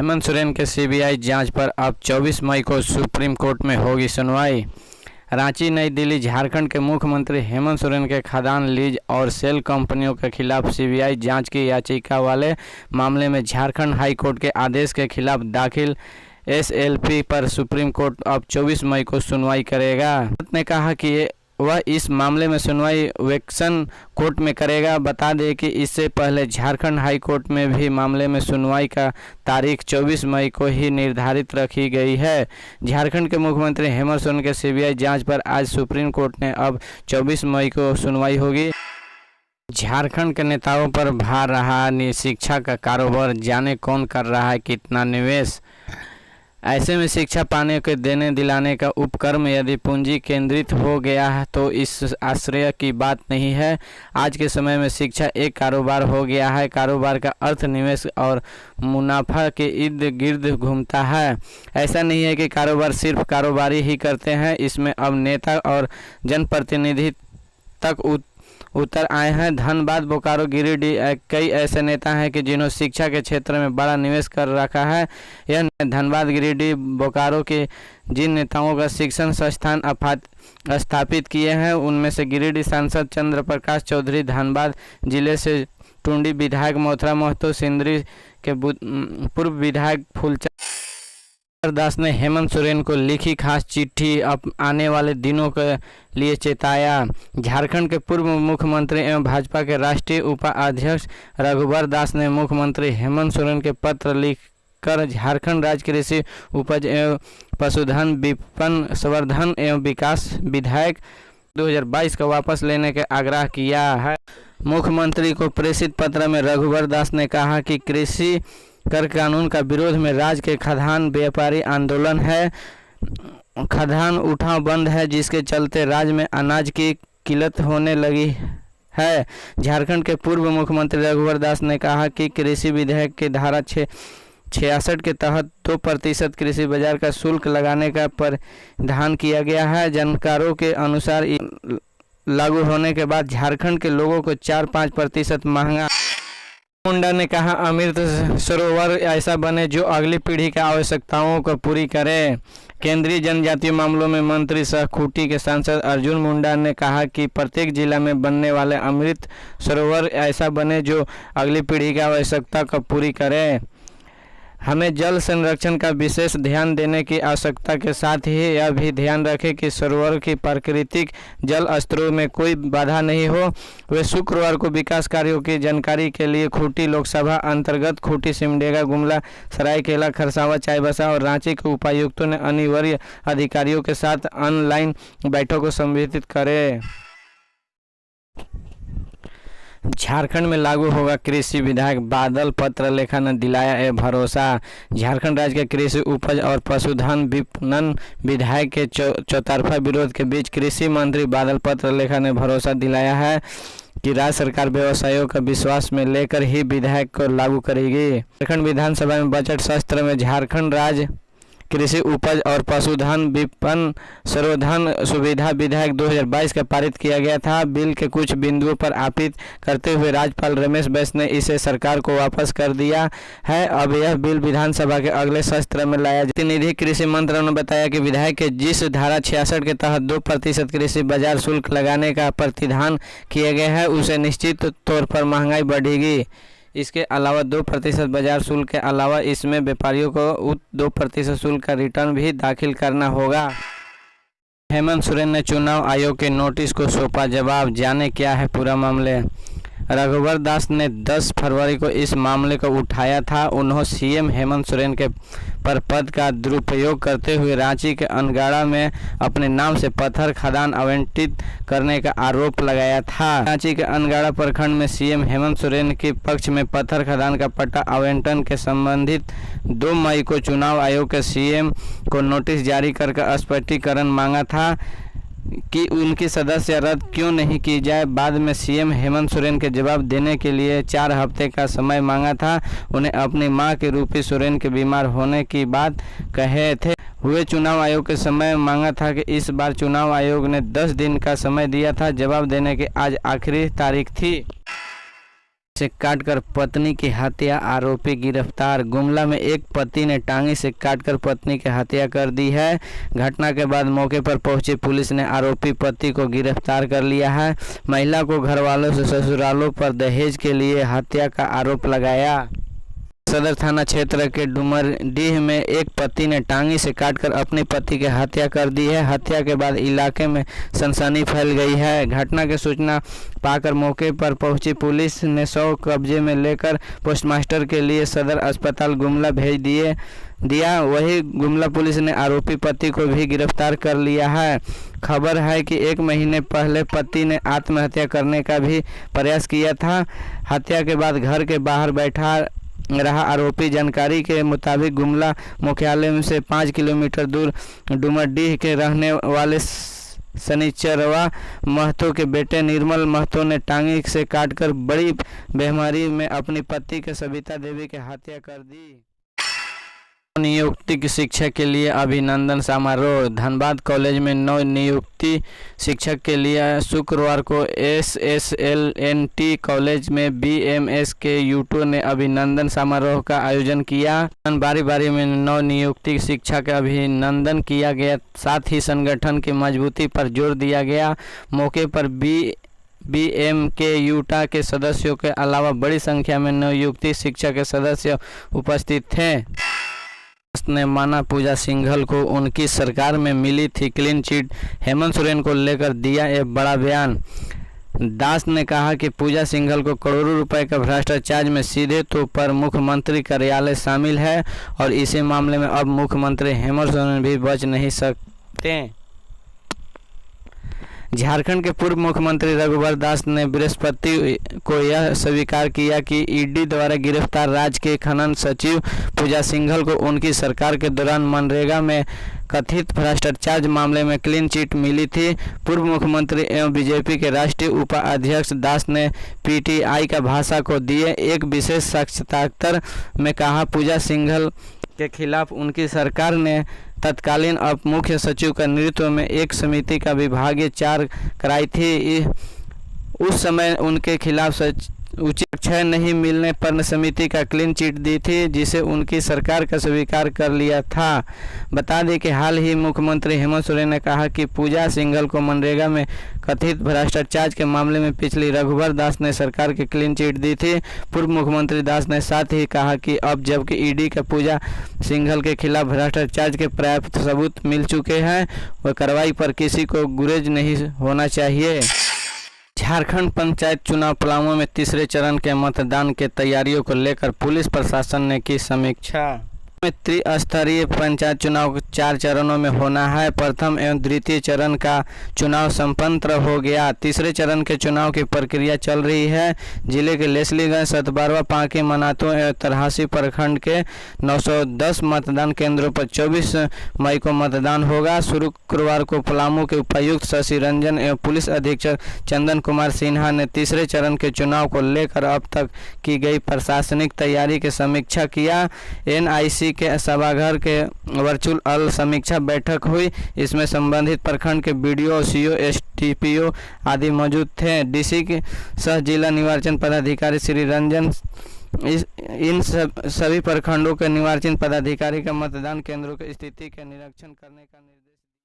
हेमंत सोरेन के सीबीआई जांच पर अब 24 मई को सुप्रीम कोर्ट में होगी सुनवाई। रांची, नई दिल्ली। झारखंड के मुख्यमंत्री हेमंत सोरेन के खदान, लीज और सेल कंपनियों के खिलाफ सीबीआई जांच की याचिका वाले मामले में झारखंड हाई कोर्ट के आदेश के खिलाफ दाखिल एसएलपी पर सुप्रीम कोर्ट अब 24 मई को सुनवाई करेगा। कोर्ट ने कहा कि वह इस मामले में सुनवाई वेक्सन कोर्ट में करेगा। बता दें कि इससे पहले झारखंड हाई कोर्ट में भी मामले में सुनवाई का तारीख 24 मई को ही निर्धारित रखी गई है। झारखंड के मुख्यमंत्री हेमंत सोरेन के सीबीआई जांच पर आज सुप्रीम कोर्ट ने अब 24 मई को सुनवाई होगी। झारखंड के नेताओं पर भार रहा शिक्षा का कारोबार, जाने कौन कर रहा है कितना निवेश। ऐसे में शिक्षा पाने के देने दिलाने का उपक्रम यदि पूंजी केंद्रित हो गया है तो इस आश्चर्य की बात नहीं है। आज के समय में शिक्षा एक कारोबार हो गया है। कारोबार का अर्थ निवेश और मुनाफा के इर्द गिर्द घूमता है। ऐसा नहीं है कि कारोबार सिर्फ कारोबारी ही करते हैं। इसमें अब नेता और जनप्रतिनिधि तक उतर आए हैं। धनबाद, बोकारो, गिरिडीह कई ऐसे नेता हैं कि जिन्होंने शिक्षा के क्षेत्र में बड़ा निवेश कर रखा है। यह धनबाद, गिरिडीह, बोकारो के जिन नेताओं का शिक्षण संस्थान स्थापित किए हैं उनमें से गिरिडीह सांसद चंद्र प्रकाश चौधरी, धनबाद जिले से टुंडी विधायक मोथरा महतो, सिंदरी के पूर्व विधायक फूलचंद दास ने हेमंत सोरेन को लिखी खास चिट्ठी आने वाले दिनों के लिए चेताया। झारखंड के पूर्व मुख्यमंत्री एवं भाजपा के राष्ट्रीय उपाध्यक्ष रघुवर दास ने मुख्यमंत्री हेमंत सोरेन के पत्र लिखकर झारखंड राज्य कृषि उपज एवं पशुधन विपणन संवर्धन एवं विकास विधेयक 2022 का वापस लेने का आग्रह किया है। मुख्यमंत्री को प्रेषित पत्र में रघुवर दास ने कहा कि कृषि कर कानून का विरोध में राज्य के खाद्यान्न व्यापारी आंदोलन है। खाद्यान्न उठाव बंद है, जिसके चलते राज्य में अनाज की किल्लत होने लगी है। झारखंड के पूर्व मुख्यमंत्री रघुवर दास ने कहा कि कृषि विधेयक के धारा 66 के तहत 2% कृषि बाजार का शुल्क लगाने का प्रावधान किया गया है। जानकारों के अनुसार लागू होने के बाद झारखंड के लोगों को 4-5% महंगा। मुंडा ने कहा, अमृत सरोवर ऐसा बने जो अगली पीढ़ी की आवश्यकताओं को पूरी करे। केंद्रीय जनजातीय मामलों में मंत्री सह खूंटी के सांसद अर्जुन मुंडा ने कहा कि प्रत्येक जिला में बनने वाले अमृत सरोवर ऐसा बने जो अगली पीढ़ी की आवश्यकता को पूरी करे। हमें जल संरक्षण का विशेष ध्यान देने की आवश्यकता के साथ ही यह भी ध्यान रखें कि सरोवर की प्राकृतिक जल स्त्रोत में कोई बाधा नहीं हो। वे शुक्रवार को विकास कार्यों की जानकारी के लिए खूंटी लोकसभा अंतर्गत खूंटी, सिमडेगा, गुमला, सरायकेला, खरसावां, चाईबासा और रांची के उपायुक्तों ने अनिवार्य अधिकारियों के साथ ऑनलाइन बैठक को संबोधित करे। झारखंड में लागू होगा कृषि विधेयक, बादल पत्र लेखा ने दिलाया है भरोसा। झारखंड राज्य के कृषि उपज और पशुधन विपणन विधेयक के चौतरफा विरोध के बीच कृषि मंत्री बादल पत्र लेखा ने भरोसा दिलाया है कि राज्य सरकार व्यवसायियों का विश्वास में लेकर ही विधेयक को लागू करेगी। झारखंड विधानसभा में बजट सत्र में झारखंड राज्य कृषि उपज और पशुधन विपणन संवर्धन सुविधा विधेयक 2022 का पारित किया गया था। बिल के कुछ बिंदुओं पर आपत्ति करते हुए राज्यपाल रमेश बैस ने इसे सरकार को वापस कर दिया है। अब यह बिल विधानसभा के अगले सत्र में लाया जाएगा। प्रतिनिधि कृषि मंत्री ने बताया कि विधेयक के जिस धारा 66 के तहत 2% कृषि बाजार शुल्क लगाने का प्रावधान किया गया है उसे निश्चित तौर पर महंगाई बढ़ेगी। इसके अलावा 2% बाजार शुल्क के अलावा इसमें व्यापारियों को 2% शुल्क का रिटर्न भी दाखिल करना होगा। हेमंत सोरेन ने चुनाव आयोग के नोटिस को सौंपा जवाब, जाने क्या है पूरा मामले। रघुवर दास ने 10 फरवरी को इस मामले को उठाया था। उन्होंने सीएम हेमंत सोरेन के पर पद का दुरुपयोग करते हुए रांची के अनगाड़ा में अपने नाम से पत्थर खदान आवंटित करने का आरोप लगाया था। रांची के अनगाड़ा प्रखंड में सीएम हेमंत सोरेन के पक्ष में पत्थर खदान का पट्टा आवंटन के संबंधित 2 मई को चुनाव आयोग के सीएम को नोटिस जारी कर स्पष्टीकरण मांगा था कि उनकी सदस्य रद्द क्यों नहीं की जाए। बाद में सीएम हेमंत सोरेन के जवाब देने के लिए 4 हफ्ते का समय मांगा था। उन्हें अपनी मां के रूपी सोरेन के बीमार होने की बात कहे थे। हुए चुनाव आयोग के समय मांगा था कि इस बार चुनाव आयोग ने 10 दिन का समय दिया था। जवाब देने की आज आखिरी तारीख थी। से काटकर पत्नी की हत्या, आरोपी गिरफ्तार। गुमला में एक पति ने टांगी से काटकर पत्नी की हत्या कर दी है। घटना के बाद मौके पर पहुंची पुलिस ने आरोपी पति को गिरफ्तार कर लिया है। महिला को घरवालों से ससुरालों पर दहेज के लिए हत्या का आरोप लगाया। सदर थाना क्षेत्र के डुमरडीह में एक पति ने टांगी से काटकर अपने पति की हत्या कर दी है। हत्या के बाद इलाके में सनसनी फैल गई है। घटना की सूचना पाकर मौके पर पहुंची पुलिस ने शव कब्जे में लेकर पोस्टमार्टम के लिए सदर अस्पताल गुमला भेज दिया। वहीं गुमला पुलिस ने आरोपी पति को भी गिरफ्तार कर लिया है। खबर है कि 1 महीने पहले पति ने आत्महत्या करने का भी प्रयास किया था। हत्या के बाद घर के बाहर बैठा रहा आरोपी। जानकारी के मुताबिक गुमला मुख्यालय से 5 किलोमीटर दूर डुमरडीह के रहने वाले शनिचरवा महतो के बेटे निर्मल महतो ने टांगी से काटकर बड़ी बेमारी में अपनी पति के सविता देवी की हत्या कर दी। नियुक्ति की शिक्षक के लिए अभिनंदन समारोह। धनबाद कॉलेज में नव नियुक्ति शिक्षक के लिए शुक्रवार को SSLNT कॉलेज में BMS के U2 ने अभिनंदन समारोह का आयोजन किया। बारी बारी में नव नियुक्ति शिक्षा का अभिनंदन किया गया, साथ ही संगठन की मजबूती पर जोर दिया गया। मौके पर BM के यूटा के सदस्यों के अलावा बड़ी संख्या में नवनियुक्त शिक्षक के सदस्य उपस्थित थे। ने माना पूजा सिंघल को उनकी सरकार में मिली थी क्लीन चिट। हेमंत सोरेन को लेकर दिया एक बड़ा बयान। दास ने कहा कि पूजा सिंघल को करोड़ों रुपए का भ्रष्टाचार में सीधे तौर पर मुख्यमंत्री कार्यालय शामिल है और इसी मामले में अब मुख्यमंत्री हेमंत सोरेन भी बच नहीं सकते। झारखंड के पूर्व मुख्यमंत्री रघुवर दास ने बृहस्पति को यह स्वीकार किया कि ईडी द्वारा गिरफ्तार राज्य के खनन सचिव पूजा सिंघल को उनकी सरकार के दौरान मनरेगा में कथित भ्रष्टाचार मामले में क्लीन चिट मिली थी। पूर्व मुख्यमंत्री एवं बीजेपी के राष्ट्रीय उपाध्यक्ष दास ने PTI का भाषा को दिए एक विशेष साक्षात्कार में कहा, पूजा सिंघल के खिलाफ उनकी सरकार ने तत्कालीन उप मुख्य सचिव के नेतृत्व में एक समिति का विभागीय जांच कराई थी। उस समय उनके खिलाफ उचित क्षय नहीं मिलने पर समिति का क्लीन चिट दी थी, जिसे उनकी सरकार का स्वीकार कर लिया था। बता दें कि हाल ही मुख्यमंत्री हेमंत सोरेन ने कहा कि पूजा सिंघल को मनरेगा में कथित भ्रष्टाचार के मामले में पिछली रघुवर दास ने सरकार की क्लीन चिट दी थी। पूर्व मुख्यमंत्री दास ने साथ ही कहा कि अब जबकि ईडी का पूजा सिंघल के खिलाफ भ्रष्टाचार के पर्याप्त सबूत मिल चुके हैं, वह कार्रवाई पर किसी को गुरेज नहीं होना चाहिए। झारखंड पंचायत चुनाव पलामू में तीसरे चरण के मतदान के तैयारियों को लेकर पुलिस प्रशासन ने की समीक्षा। में त्रिस्तरीय पंचायत चुनाव 4 चरणों में होना है। प्रथम एवं द्वितीय चरण का चुनाव संपन्न हो गया। तीसरे चरण के चुनाव की प्रक्रिया चल रही है। जिले के लेस्लीगंज, सतबरवा, पांकी, मनातू एवं तरहासी प्रखंड के 910 मतदान केंद्रों पर 24 मई को मतदान होगा। शुक्रवार को पलामू के उपायुक्त शशि रंजन एवं पुलिस अधीक्षक चंदन कुमार सिन्हा ने तीसरे चरण के चुनाव को लेकर अब तक की गई प्रशासनिक तैयारी की समीक्षा किया। NIC के सभागार के वर्चुअल समीक्षा बैठक हुई। इसमें संबंधित प्रखंड के BDO, CO, STPO आदि मौजूद थे। DC के सह जिला निर्वाचन पदाधिकारी श्री रंजन इन सभी प्रखंडों के निर्वाचन पदाधिकारी का मतदान केंद्रों की स्थिति का निरीक्षण करने का